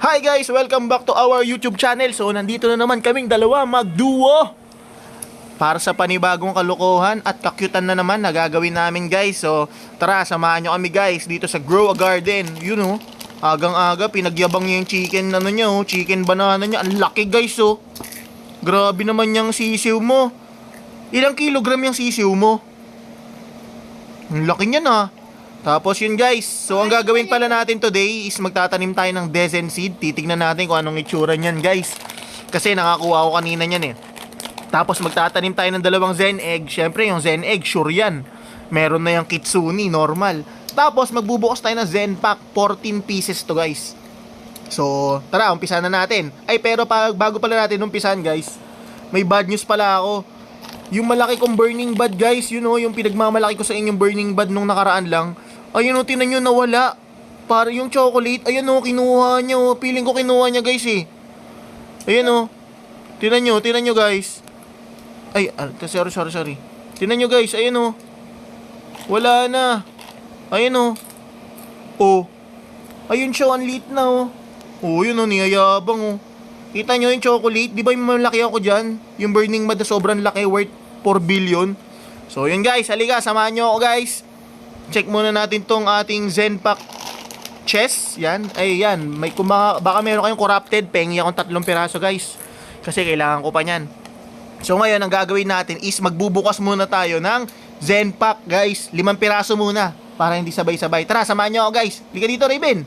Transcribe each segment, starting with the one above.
Hi guys! Welcome back to our YouTube channel. So nandito na naman kaming dalawa magduo para sa panibagong kalokohan at kakyutan na naman na gagawin namin guys. So tara, samahan nyo kami guys dito sa Grow a Garden. You know, agang-aga pinagyabang niya yung chicken niya, chicken banana niya. Ang laki guys oh. Grabe naman yung sisiw mo. Ilang kilogram yung sisiw mo? Ang laki niya na. Tapos yun guys, so ang gagawin pala natin today is magtatanim tayo ng Dezen seed. Titignan natin kung anong itsura niyan guys. Kasi nakakuha ko kanina niyan eh. Tapos magtatanim tayo ng dalawang Zen egg. Syempre yung Zen egg, sure yan. Meron na yung Kitsuni, normal. Tapos magbubukas tayo ng Zen pack, 14 pieces to guys. So tara, umpisa na natin. Ay pero bago pala natin umpisan guys, may bad news pala ako. Yung malaki kong burning bud guys, you know, yung pinagmamalaki ko sa inyong burning bud nung nakaraan lang. Ayun o, tinan nyo, nawala. Para yung chocolate, ayun o, kinuha niya o. Feeling ko kinuha niya guys eh. Ayun o. Tinan nyo guys. Ay, sorry. Tinan nyo guys, ayun o. Wala na. Ayun o. O. Ayun siya, ang liit na o. O, yun o, niyayabang o. Kita nyo yung chocolate, di ba yung malaki ako dyan? Yung burning mud na sobrang laki, worth 4 billion. So yun guys, halika, samahan nyo ako guys. Check muna natin tong ating Zen pack chest. Yan, ay yan. Baka meron kayong corrupted, pengi akong 3 piraso guys. Kasi kailangan ko pa nyan. So ngayon, ang gagawin natin is magbubukas muna tayo ng Zen pack guys. 5 piraso muna, para hindi sabay-sabay. Tara, samahan nyo ako guys. Liga dito, Raven.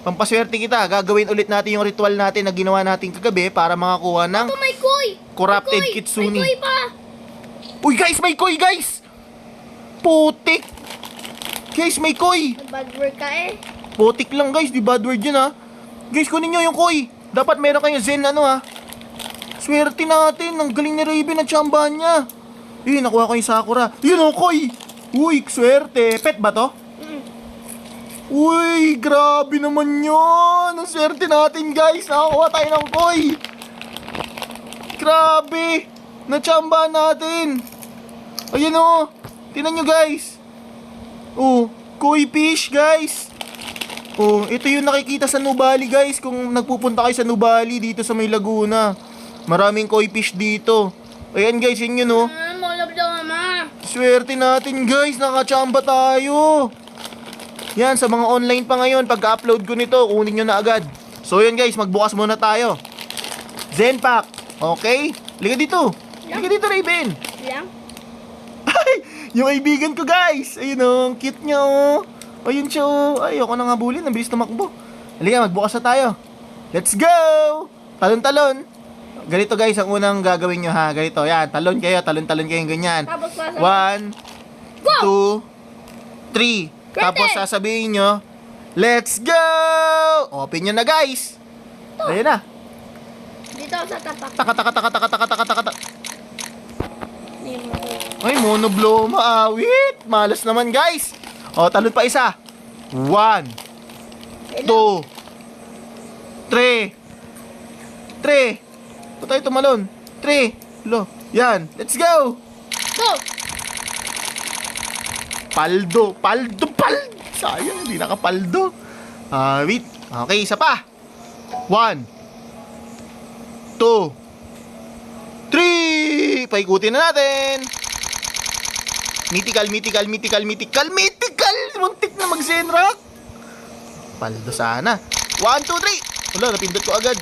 Pampaswerte kita. Gagawin ulit natin yung ritual natin na ginawa natin kagabi para makakuha ng corrupted Kitsuni. May koi pa. Uy guys, may koi guys. Putik. Guys, may koi. Bad word ka eh. Putik lang guys, di bad word yun ha. Guys, kunin nyo yung koi. Dapat meron kayong Zen ha. Swerte natin. Ang galing ni Raven at tsambahan niya. Nakuha ko yung Sakura. Yun o, koi. Uy, swerte. Pet ba to? Uy, grabe naman yun. Ang swerte natin guys. Nakakuha tayo ng koi. Grabe. Natsambahan natin. Ayun o. Tinan nyo guys. Oh, koi fish guys. Oh, ito yung nakikita sa Nubali guys. Kung nagpupunta kayo sa Nubali dito sa may Laguna, maraming koi fish dito. Ayan guys, yun yun oh. Molab daw mama. Swerte natin guys, nakachamba tayo. Yan, sa mga online pa ngayon, pagka-upload ko nito, kunin nyo na agad. So yun guys, magbukas muna tayo. Zen pack, okay? Liga dito. Liga dito, Raven. Lang? Yung kaibigan ko guys. Ayun o, ang cute niya o. Ayun siya o. Ayoko na nga bulin, ang bilis tumakbo. Halika, magbukas na tayo. Let's go! Talon-talon. Ganito guys, ang unang gagawin nyo ha. Ganito, yan, talon kayo yung ganyan. 1, 2, 3. Tapos sasabihin nyo, let's go! Open nyo na guys. Ayun na. Dito sa tapak. Taka. Ay, monobloma, awit. Malas naman, guys. O, talon pa isa. 1, 2, 3. 3. Ba't tayo tumalon? 3. Lo, yan. Let's go. Go! Paldo. Sayang, hindi nakapaldo. Wait. Okay, isa pa. 1, 2, 3. Paikutin na natin. Mythical. Muntik na mag-Zenrock. Paldo sana. 1, 2, 3. Wala, napindot ko agad.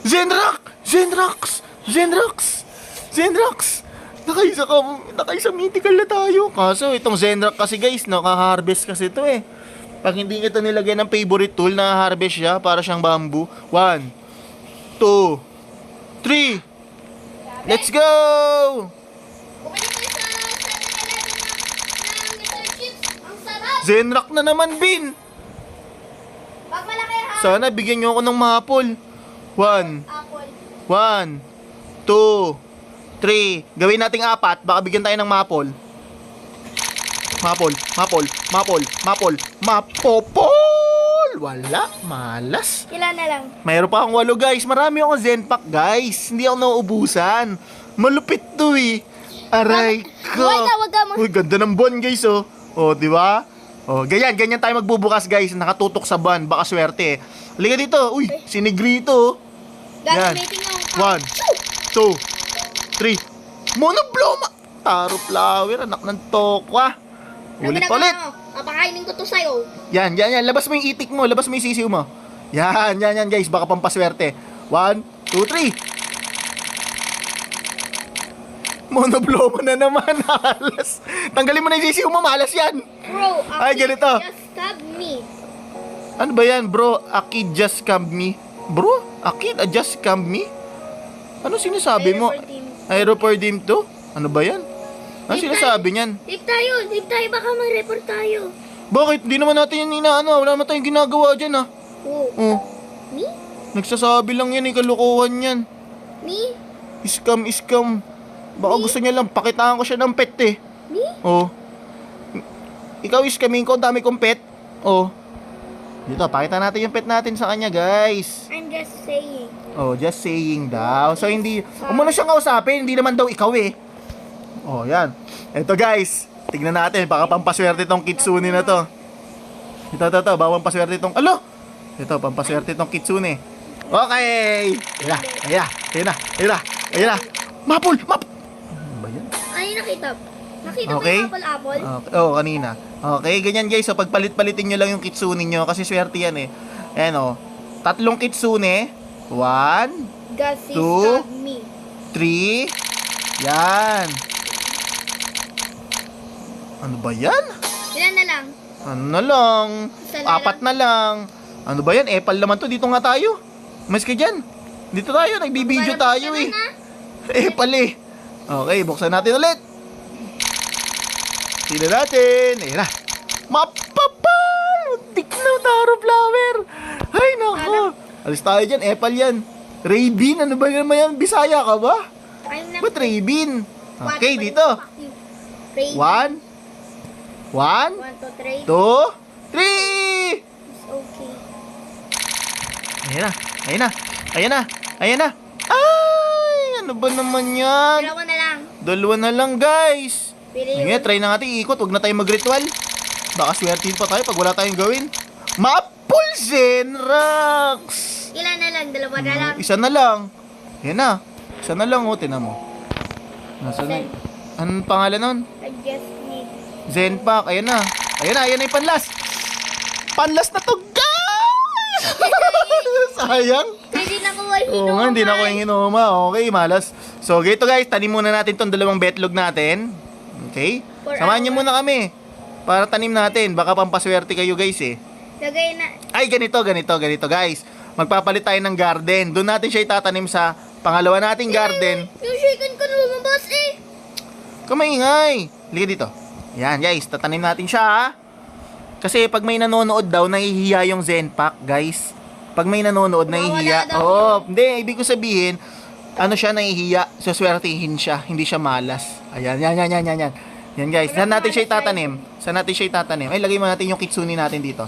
Zenrocks. Nakaisa mythical na tayo. Kaso itong Zenrock kasi guys, naka-harvest kasi ito eh. Pag hindi ito nilagay ng favorite tool, naka-harvest siya para siyang bamboo. 1, 2, 3. Let's go! Bumili ko sa 7-Eleven ng little chips. Ang sarap. Zenrock na naman, Bin. Pag malaki ha. Sana bigyan nyo ako ng maple. 1, Apple. 1, 2, 3. Gawin nating 4. Baka bigyan tayo ng maple. Mapopol. Wala, malas. Ilan na lang? Mayroon pa akong 8 guys. Marami akong Zen pack guys. Hindi ako nauubusan. Malupit to eh. Aray ko. Wag ka mo. Uy, ganda ng buwan guys oh. Oh, di ba? Oh, ganyan tayo magbubukas, guys. Nakatutok sa buwan, baka swerte. Halika dito. Uy, si Negrito. Yan. Gagamitin yung 1, 2, 3. Monobloma. Taro flower, anak ng tokwa. Ulit pa ulit. Papakainin ko to sa'yo. Yan. Labas mo yung itik mo, labas mo yung sisiw mo. Yan, guys. Baka pampaswerte. 1, 2, 3. Monobloma na naman, halas. Tanggalin mo na yung sisiw mo, malas yan. Bro, Ay, ganito. just stab me. Ano ba yan, bro? A kid just scammed me. Bro, a kid just scammed me? Ano sinasabi mo? Aeroport team. Aeroport team to? Ano ba yan? Ano sinasabi niyan? Tip tayo, baka mag-report tayo. Bakit? Di naman natin yan inaano. Wala naman tayong ginagawa dyan, ah. Oh, Oh, me? nagsasabi lang yan, kalukuhan yan. Me? Scam. Baka gusto niya lang, pakitaan ko siya ng pet eh. Me? Oh. Ikaw iskamin ko, ang dami kong pet. Oh. Dito, pakita natin yung pet natin sa kanya, guys. I'm just saying. Oh, just saying daw. So, hindi, huwag mo na siyang kausapin, hindi naman daw ikaw eh. Oh, yan. Ito, guys. Tignan natin, baka pampaswerte tong kitsune na to. Ito, baka pampaswerte tong, alo! Ito, pampaswerte tong kitsune. Okay! Ayan na. Mapul! Ano ba yan? Ay, nakita. Nakita Okay. ko yung apple. Okay. Oh, kanina. Okay, ganyan guys. So, pagpalit-palitin nyo lang yung kitsune nyo kasi swerte yan eh. Ayan oh. 3 kitsune. 1, Gussie Two. stab me. 3. Yan. Ano ba yan? Ilan na lang? Ano na lang? Isa na 4 na lang. Ano ba yan? Epal naman to. Dito nga tayo. Mas ka dyan. Dito tayo. Nagbibideo tayo eh. Epal eh. Okay, buksan natin ulit. Tignan natin. Ayan na. Mapapal! Muntik na, taro flower. Ay, nako. Alis tayo dyan. Epal yan. Raybin. Ano ba naman yan? Bisaya ka ba? I'm not. Ba't Raybin? Okay, dito. 1, 1, 1, 2, 3. 2, 3. Okay. Ayan na. Ay, ano ba naman yan? Dalawa na lang. 2 na lang, guys. Pili Ngayon, try na natin ikot. Huwag na tayo mag-ritual. Baka swertin pa tayo pag wala tayong gawin. Mapul Zenrax! Ilan na lang? Dalawa na lang. Isa na lang. Yan na. Isa na lang, oh. Tinan mo. Nasaan na? Anong pangalan nun? I just need. Zenpack. Ayan na yung panlas. Panlas na to, guys! Sayang. Hindi na ko ay Oo nga, hindi na ako yung hinuma. Okay, malas. So, ganito guys, tanim muna natin tong 2 betlog natin. Okay? Samahan niyo muna kami. Para tanim natin. Baka pampaswerte kayo guys eh. Lagay na. Ay, ganito guys. Magpapalit tayo ng garden. Doon natin siya itatanim sa pangalawa nating garden. Yung chicken ko na lumabas eh. Kamaingay. Liga dito. Yan guys, tatanim natin siya ha. Kasi pag may nanonood daw, nahihiya yung Zenpack guys. Pag may nanonood, nahihiya. Mawawala daw Oo, hindi. Ibig ko sabihin, ano siya, nahihiya. Suswertihin siya. Hindi siya malas. Ayan, yan. Yan guys. Saan natin siya itatanim? Ay, lagay mo natin yung kitsune natin dito.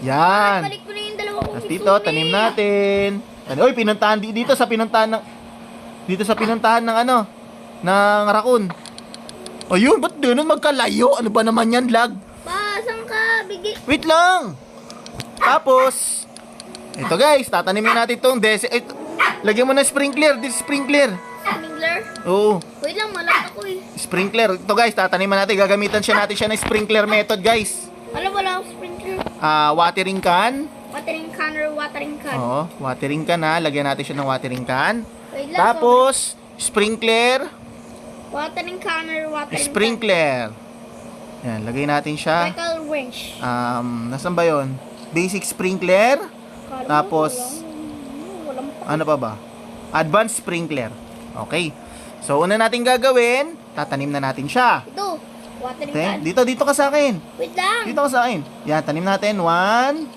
Yan. Balik ko na yung dalawa kong At dito, tanim natin. Uy, pinuntahan dito sa pinuntahan ng ano, ng raccoon. Ayun, ba't ganun magkalayo? Ano ba naman yan, lag? Pa, saan ka? Bigay. Wait lang. Tapos, ito guys, tatanimin natin itong lagyan mo ng sprinkler. This sprinkler. Sprinkler? Oo, Wait lang, malak ako eh. sprinkler. Ito guys, tataniman natin. Gagamitan natin siya ng sprinkler method guys. Wala akong sprinkler. Watering can. Watering can or watering can? Oo, watering can ha. Lagyan natin siya ng watering can. Wait lang. Tapos, sprinkler. Watering can or watering Sprinkler. Yan, lagay natin can? siya. Michael Winch. Nasaan ba yun? Basic sprinkler. Tapos, Walang ano pa ba? Advanced sprinkler. Okay. So, una natin gagawin, tatanim na natin siya. Ito. Watering Okay? can. Dito ka sa akin. Wait lang. Dito ka sa akin. Yan, tanim natin. 1,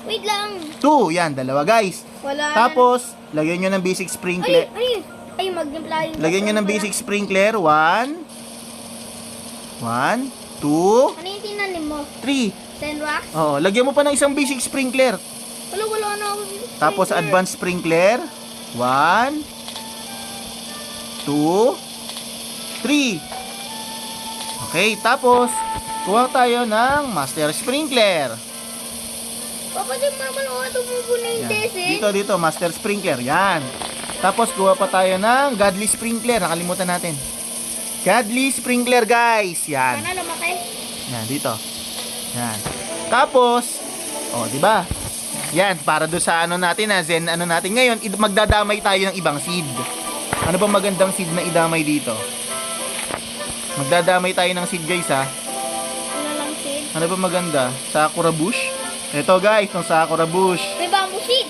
Wait lang. 2. Yan, 2 guys. Wala. Tapos, lagyan nyo ng basic sprinkler. Ay, mag-imply. Lagyan nyo ng basic sprinkler. 1, 2, Ano yung tinanim mo? 3. Zenrax? Oo, lagyan mo pa ng isang basic sprinkler. Wala na ako. Tapos advanced sprinkler. 1, 2, 3. Okay, tapos kuha tayo ng Master Sprinkler. Papa, di mama tumubo na yung Yan. desin. Dito, Master Sprinkler. Yan. Tapos, kuha pa tayo ng Godly Sprinkler. Nakalimutan natin. Godly Sprinkler, guys. Yan. Sana lumaki. Yan, dito. Yan. Tapos, di ba? Yan, para do sa ano natin, Zen, ano natin ngayon, magdadamay tayo ng ibang seed. Ano ba magandang seed na idamay dito? Magdadamay tayo ng seed, guys, ha? Ano lang seed? Ano ba maganda? Sakura Bush? Ito, guys, ng Sakura Bush. May bamboo seed.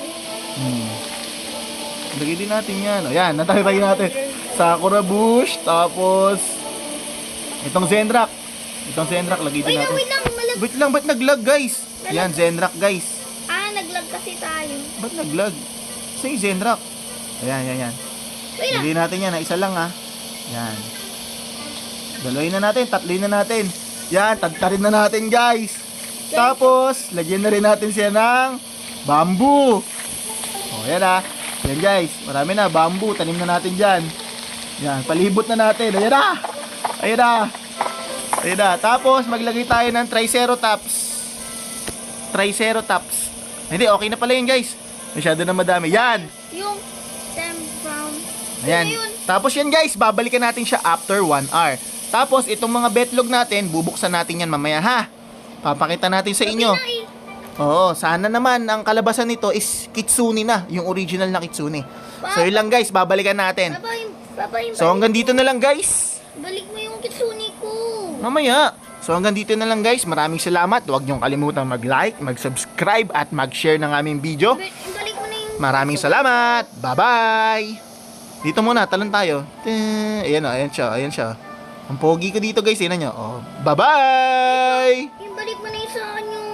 Lagay din natin yan. O yan, natagay natin. Sakura Bush, tapos itong Zenrock. Itong Zenrock, lagay din natin. Wait lang. Wait lang, ba't naglag, guys? Yan, Zenrock, guys. Naglag kasi tayo. Ba't naglag? Sa yung Zenrock. Ayan. Wait lang. Lagay natin yan, isa lang, ha. Yan. Dalayin na natin, tatluin na natin. Yan, tadtarin na natin, guys. Tapos, lagyan na rin natin siya ng bamboo. Yan, ha. Yan, guys. Marami na, bamboo. Tanim na natin dyan. Yan, palibot na natin. Ayan na. Tapos, maglagay tayo ng Triceratops. Hindi, okay na pala yun, guys. Masyado na madami. Yan. Yung stem from... Ayan. Ano yun? Tapos yan, guys, babalikan natin siya after 1 hour. Tapos, itong mga betlog natin, bubuksan natin yan mamaya, ha? Papakita natin sa inyo. Oo, sana naman ang kalabasan nito is kitsune na, yung original na kitsune. So, yun lang, guys, babalikan natin. Papa, So, hanggang dito na lang, guys. balik mo yung kitsune ko. Mamaya. So, hanggang dito na lang, guys. Maraming salamat. Huwag niyong kalimutan mag-like, mag-subscribe, at mag-share ng aming video. Balik mo na yung... Maraming salamat. Bye-bye. Dito muna, talon tayo. Ayan siya. Ang pogi ko dito, guys. Tingnan nyo. Bye-bye. Balik mo na yung sa akin yung